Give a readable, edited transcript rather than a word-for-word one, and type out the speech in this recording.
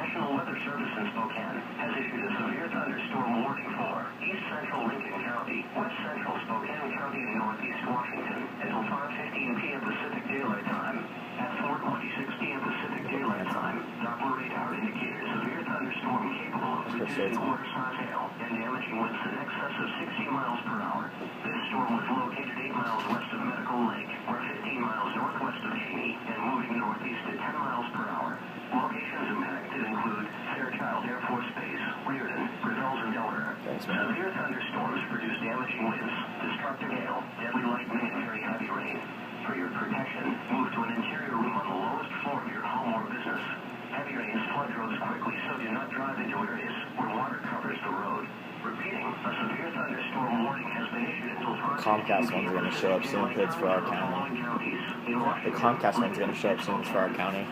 National Weather Service in Spokane has issued a severe thunderstorm warning for east central Lincoln County, west central Spokane County, and northeast Washington until 5:15 p.m. Pacific Daylight Time. At 4:26 p.m. Pacific Daylight Time, Doppler radar indicated a severe thunderstorm capable of producing quarter-size hail and damaging winds in excess of 60 miles per hour. This storm was located 8 miles west of Medical Lake, or 15 miles northwest of Cheney, and moving northeast at 10 miles per hour. Locations impacted include Fairchild Air Force Base, Reardon, Brazils, and Delaware. Severe thunderstorms produce damaging winds, destructive hail, deadly lightning, and very heavy rain. For your protection, move to an interior room on the lowest floor of your home or business. Heavy rains flood roads quickly, so do not drive into areas where water covers the road. Repeating, a severe thunderstorm warning has been issued until Comcast ones are going to show up soon for our county. The Comcast ones are going to show up soon for our county.